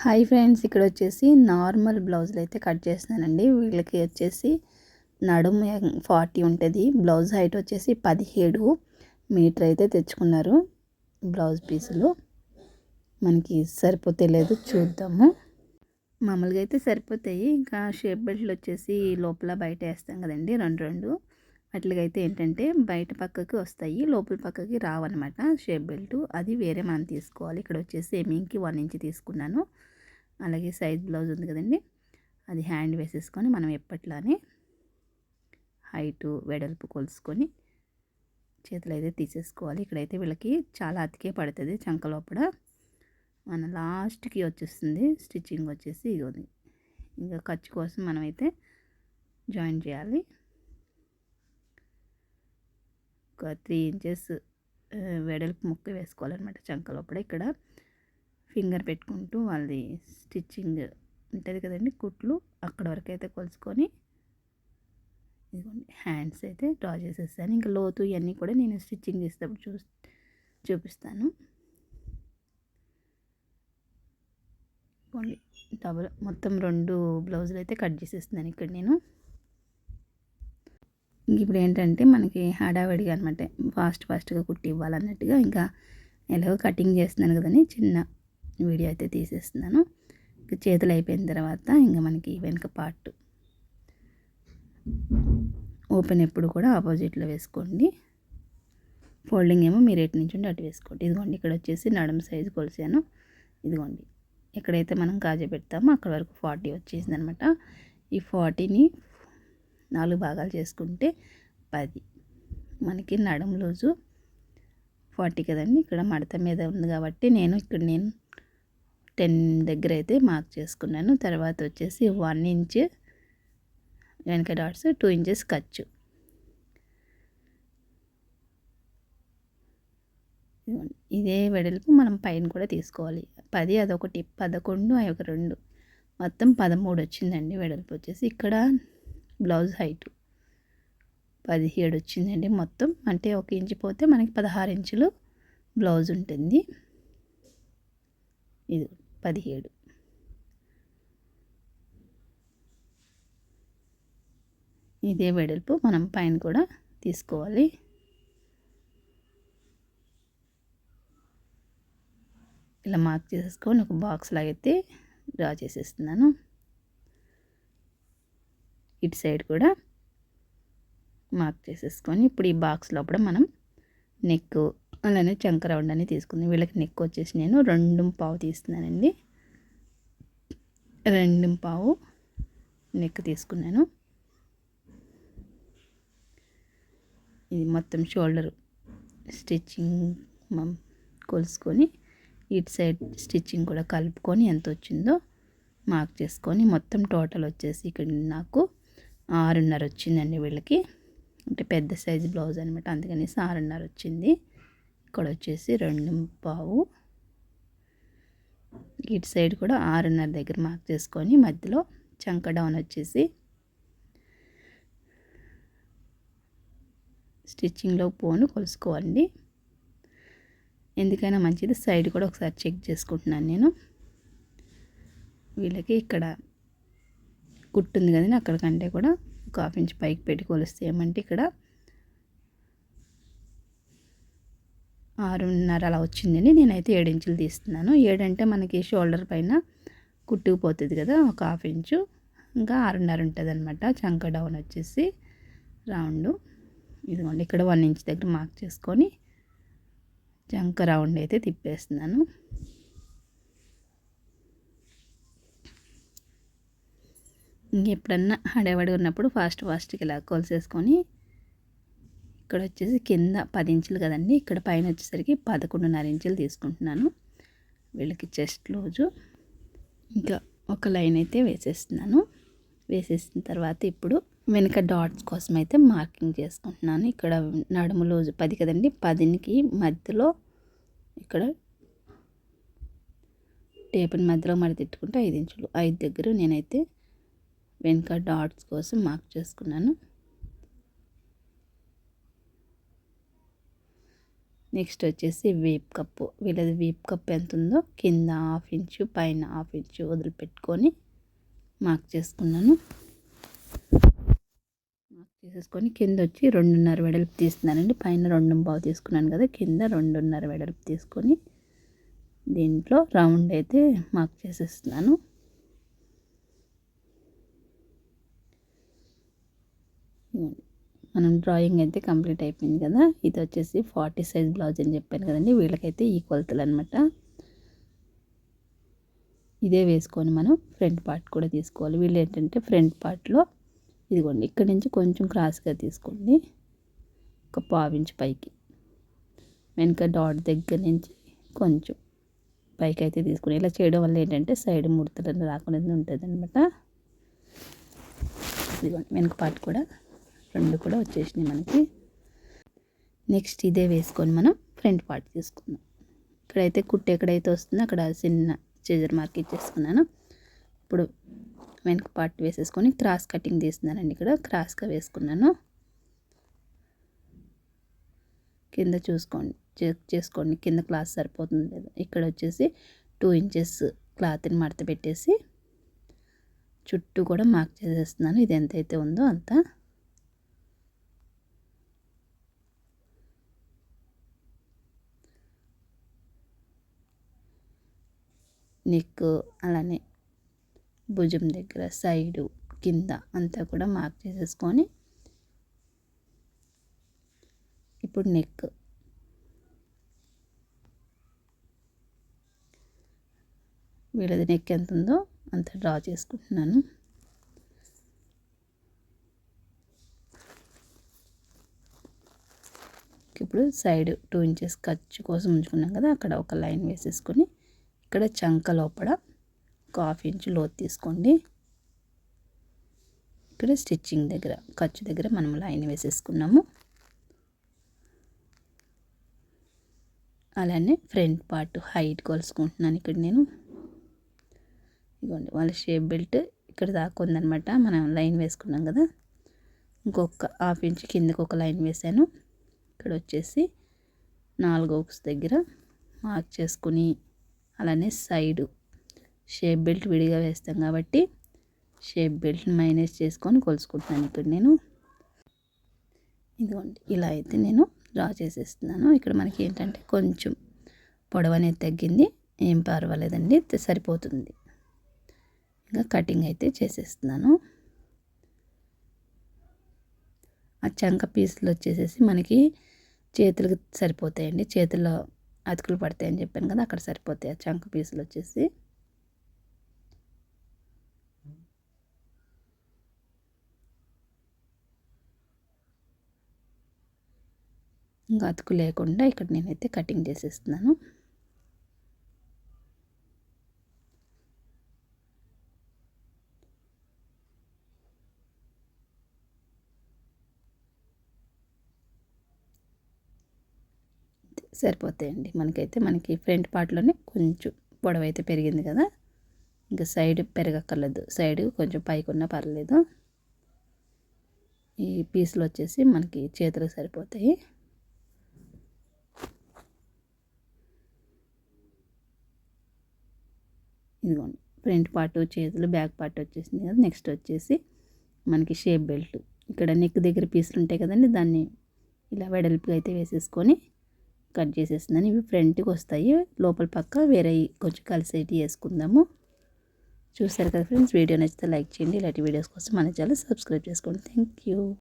Hi friends, ఇక్కడ వచ్చేసి normal బ్లౌజులు అయితే కట్ చేస్తున్నానండి. వీళ్ళకి వచ్చేసి నడుము 40 ఉంటుంది. బ్లౌజ్ హైట్ వచ్చేసి 17 మీటర్ అయితే తెచ్చుకున్నారు. బ్లౌజ్ పీసులు మనకి సరిపోతే లేదు, చూద్దాము. మామూలుగా అయితే సరిపోతాయి. ఇంకా షేప్ బెల్ట్లు వచ్చేసి లోపల బయట వేస్తాం కదండి, రెండు అట్లకైతే ఏంటంటే బయట పక్కకి వస్తాయి, లోపల పక్కకి రావన్నమాట. షేప్ బెల్ట్ అది వేరే మనం తీసుకోవాలి. ఇక్కడ వచ్చేసి ఎమింగ్కి 1 ఇంచ్ తీసుకున్నాను. అలాగే సైజ్ బ్లౌజ్ ఉంది కదండి, అది హ్యాండ్ వేసేసుకొని మనం ఎప్పట్లానే హైటు వెడల్పు కొలుసుకొని చేతులు అయితే తీసేసుకోవాలి. ఇక్కడైతే వీళ్ళకి చాలా అతికే పడుతుంది. చంక లోపల మన లాస్ట్కి వచ్చేస్తుంది స్టిచ్చింగ్ వచ్చేసి ఇది. ఇంకా ఖర్చు కోసం మనమైతే జాయిన్ చేయాలి. ఒక 3 ఇంచెస్ వెడల్పు ముక్క వేసుకోవాలన్నమాట చంక లోపల. ఇక్కడ ఫింగర్ పెట్టుకుంటూ వాళ్ళది స్టిచ్చింగ్ ఉంటుంది కదండి, కుట్లు అక్కడ వరకు అయితే కొలుసుకొని ఇదిగోండి హ్యాండ్స్ అయితే డ్రా చేసేస్తాను. ఇంకా లోతు ఇవన్నీ కూడా నేను స్టిచ్చింగ్ చేసేటప్పుడు చూపిస్తాను. డబుల్ మొత్తం 2 బ్లౌజులు అయితే కట్ చేసేస్తున్నాను ఇక్కడ నేను. ఇప్పుడు ఏంటంటే మనకి హడావిడిగా అనమాట, ఫాస్ట్గా కుట్టి ఇవ్వాలన్నట్టుగా ఇంకా ఎలాగో కటింగ్ చేస్తున్నాను కదండి, చిన్న వీడియో అయితే తీసేస్తున్నాను. ఇంకా చేతులు అయిపోయిన తర్వాత ఇంకా మనకి వెనుక పార్ట్ ఓపెన్ ఎప్పుడు కూడా ఆపోజిట్లో వేసుకోండి. ఫోల్డింగ్ ఏమో మీరు ఎటు నుంచి ఉండి అటు వేసుకోండి. ఇదిగోండి ఇక్కడ వచ్చేసి నడుము సైజు కొలిసాను. ఇదిగోండి ఎక్కడైతే మనం కాజా పెడతామో అక్కడ వరకు 40 వచ్చేసింది అనమాట. ఈ 40ని 4 భాగాలు చేసుకుంటే 10. మనకి నడుము లూజు 40 కదండి. ఇక్కడ మడత మీద ఉంది కాబట్టి నేను 10 దగ్గర అయితే మార్క్ చేసుకున్నాను. తర్వాత వచ్చేసి 1 ఇంచ్ వెనక డాట్స్, 2 ఇంచెస్ ఖర్చు. ఇదే వెడల్పు మనం పైన కూడా తీసుకోవాలి. 10 అదొకటి, 11 అదొక 2, మొత్తం 13 వచ్చిందండి వెడల్పు వచ్చేసి. ఇక్కడ బ్లౌజ్ హైట్ 17 వచ్చిందండి మొత్తం. అంటే 1 ఇంచు పోతే మనకి 16 ఇంచులు బ్లౌజ్ ఉంటుంది. ఇది 17. ఇదే వెడల్పు మనం పైన కూడా తీసుకోవాలి. ఇలా మార్క్ చేసేసుకొని ఒక బాక్స్ లాగైతే డ్రా చేసేస్తున్నాను. ఇటు సైడ్ కూడా మార్క్ చేసేసుకొని ఇప్పుడు ఈ బాక్స్ లోపల మనం నెక్ అలానే చంక రౌండ్ అని తీసుకుంది. వీళ్ళకి నెక్ వచ్చేసి నేను 2.5 తీస్తున్నానండి. 2.5 నెక్ తీసుకున్నాను. ఇది మొత్తం షోల్డర్ స్టిచ్చింగ్ కొలుసుకొని ఇటు సైడ్ స్టిచ్చింగ్ కూడా కలుపుకొని ఎంత వచ్చిందో మార్క్ చేసుకొని మొత్తం టోటల్ వచ్చేసి ఇక్కడ నాకు 6.5 వచ్చిందండి వీళ్ళకి. అంటే పెద్ద సైజు బ్లౌజ్ అనమాట, అందుకని 6.5 వచ్చింది. ఇక్కడ వచ్చేసి 2.5, ఇటు సైడ్ కూడా 6.5 దగ్గర మార్క్ చేసుకొని మధ్యలో చంక డౌన్ వచ్చేసి స్టిచ్చింగ్లో పోను కొలుసుకోండి. ఎందుకైనా మంచిది, సైడ్ కూడా ఒకసారి చెక్ చేసుకుంటున్నాను నేను. వీళ్ళకి ఇక్కడ కుట్టుంది కదండి, అక్కడికంటే కూడా 1/2 ఇంచ్ పైకి పెట్టి కొలిస్తే ఏమంటే ఇక్కడ 6.5 అలా వచ్చిందండి. నేనైతే 7 ఇంచులు తీస్తున్నాను. 7 అంటే మనకి షోల్డర్ పైన కుట్టుకుపోతుంది కదా, 1/2 ఇంచు. ఇంకా 6.5 ఉంటుంది అనమాట చంక డౌన్ వచ్చేసి రౌండ్. ఇదిగోండి ఇక్కడ 1 ఇంచ్ దగ్గర మార్క్ చేసుకొని చంక రౌండ్ అయితే తిప్పేస్తున్నాను. ఇంకెప్పుడన్నా హడావడి ఉన్నప్పుడు ఫాస్ట్గా ఇలా కొలిసేసుకొని ఇక్కడ వచ్చేసి కింద 10 ఇంచులు కదండి, ఇక్కడ పైన వచ్చేసరికి 11.5 ఇంచులు తీసుకుంటున్నాను. వీళ్ళకి చెస్ట్ లూజు ఇంకా ఒక లైన్ అయితే వేసేస్తున్నాను. వేసేసిన తర్వాత ఇప్పుడు వెనక డాట్స్ కోసం అయితే మార్కింగ్ చేసుకుంటున్నాను. ఇక్కడ నడుము లూజు 10 కదండి, 10కి మధ్యలో ఇక్కడ టేపుని మధ్యలో మరి తిట్టుకుంటే 5 ఇంచులు, 5 దగ్గర నేనైతే వెనక డాట్స్ కోసం మార్క్ చేసుకున్నాను. నెక్స్ట్ వచ్చేసి వీప్ కప్పు. వీళ్ళది వీప్ కప్ ఎంత ఉందో కింద 1/2 ఇంచు పైన 1/2 ఇంచు వదిలిపెట్టుకొని మార్క్ చేసుకున్నాను. మార్క్ చేసేసుకొని కింద వచ్చి 2.5 వెడల్పు తీస్తున్నానండి. పైన 2.25 తీసుకున్నాను కదా, కింద 2.5 వెడల్పు తీసుకొని దీంట్లో రౌండ్ అయితే మార్క్ చేసేస్తున్నాను. మనం డ్రాయింగ్ అయితే కంప్లీట్ అయిపోయింది కదా. ఇది వచ్చేసి 40 సైజ్ బ్లౌజ్ అని చెప్పాను కదండి, వీళ్ళకైతే ఈ కొలతలు అనమాట. ఇదే వేసుకొని మనం ఫ్రంట్ పార్ట్ కూడా తీసుకోవాలి. వీళ్ళు ఏంటంటే ఫ్రంట్ పార్ట్లో ఇదిగోండి ఇక్కడ నుంచి కొంచెం క్రాస్గా తీసుకోండి, ఒక 1/2 ఇంచు పైకి, వెనక డాట్ దగ్గర నుంచి కొంచెం పైకి అయితే తీసుకుని ఇలా చేయడం వల్ల ఏంటంటే సైడ్ ముడతలు రాకుండా ఉంటుంది అనమాట. ఇదిగోండి వెనక పార్ట్ కూడా 2 కూడా వచ్చేసినాయి మనకి. నెక్స్ట్ ఇదే వేసుకొని మనం ఫ్రంట్ పార్ట్ తీసుకుందాం. ఇక్కడైతే కుట్టు ఎక్కడైతే వస్తుందో అక్కడ చిన్న చేజర్ మార్క్ ఇచ్చేసుకున్నాను. ఇప్పుడు వెనక పార్ట్ వేసేసుకొని క్రాస్ కటింగ్ తీస్తున్నానండి. ఇక్కడ క్రాస్గా వేసుకున్నాను. కింద చూసుకోండి, చెక్ చేసుకోండి కింద క్లాత్ సరిపోతుంది లేదా. ఇక్కడ వచ్చేసి 2 ఇంచెస్ క్లాత్ని మడత పెట్టేసి చుట్టూ కూడా మార్క్ చేసేస్తున్నాను. ఇది ఎంతైతే ఉందో అంత. నెక్ అలానే భుజం దగ్గర సైడు కింద అంతా కూడా మార్క్ చేసేసుకొని ఇప్పుడు నెక్ వీళ్ళది నెక్ ఎంత ఉందో అంత డ్రా చేసుకుంటున్నాను. ఇప్పుడు సైడ్ 2 ఇంచెస్ ఖర్చు కోసం ఉంచుకున్నాం కదా, అక్కడ ఒక లైన్ వేసేసుకొని ఇక్కడ చంక లోపల ఒక 1/2 ఇంచు లోతు తీసుకోండి. ఇక్కడ స్టిచ్చింగ్ దగ్గర ఖర్చు దగ్గర మనం లైన్ వేసేసుకున్నాము. అలానే ఫ్రంట్ పార్ట్ హైట్ కొలుసుకుంటున్నాను. ఇక్కడ నేను ఇదిగోండి వాళ్ళ షేప్ బెల్ట్ ఇక్కడ దాకా ఉందనమాట. మనం లైన్ వేసుకున్నాం కదా, ఇంకొక 1/2 ఇంచు కిందకి ఒక లైన్ వేసాను. ఇక్కడ వచ్చేసి 4 హుక్స్ దగ్గర మార్క్ చేసుకుని అలానే సైడు షేప్ బెల్ట్ విడిగా వేస్తాం కాబట్టి షేప్ బెల్ట్ని మైనస్ చేసుకొని కొలుసుకుంటున్నాను. ఇక్కడ నేను ఇదిగోండి ఇలా అయితే నేను డ్రా చేసేస్తున్నాను. ఇక్కడ మనకి ఏంటంటే కొంచెం పొడవు అనేది తగ్గింది, ఏం పర్వాలేదండి, సరిపోతుంది. ఇంకా కటింగ్ అయితే చేసేస్తున్నాను. ఆ చంక పీసులు వచ్చేసేసి మనకి చేతులకు సరిపోతాయండి, చేతుల్లో అతుకులు పడతాయని చెప్పాను కదా, అక్కడ సరిపోతాయి ఆ చంక పీసులు వచ్చేసి. ఇంకా అతుకు లేకుండా ఇక్కడ నేనైతే కటింగ్ చేసేస్తున్నాను. సరిపోతాయండి మనకైతే. మనకి ఫ్రంట్ పార్ట్లోనే కొంచెం పొడవు అయితే పెరిగింది కదా, ఇంకా సైడ్ పెరగక్కర్లేదు, సైడ్ కొంచెం పైకి ఉన్నా పర్లేదు. ఈ పీసులు వచ్చేసి మనకి చేతులకు సరిపోతాయి. ఇదిగోండి ఫ్రంట్ పార్ట్ చేతులు, బ్యాక్ పార్ట్ వచ్చేసింది కదా. నెక్స్ట్ వచ్చేసి మనకి షేప్ బెల్ట్ ఇక్కడ నెక్ దగ్గర పీసులు ఉంటాయి కదండి, దాన్ని ఇలా వెడల్పుగా అయితే వేసేసుకొని కట్ చేసేస్తున్నాను. ఇవి ఫ్రంట్కి వస్తాయి, లోపల పక్క వేరే కొంచెం కలిసి అయితే వేసుకుందాము. చూసారు కదా ఫ్రెండ్స్, వీడియో నచ్చితే లైక్ చేయండి. ఇలాంటి వీడియోస్ కోసం మన ఛానల్ సబ్స్క్రైబ్ చేసుకోండి. Thank you.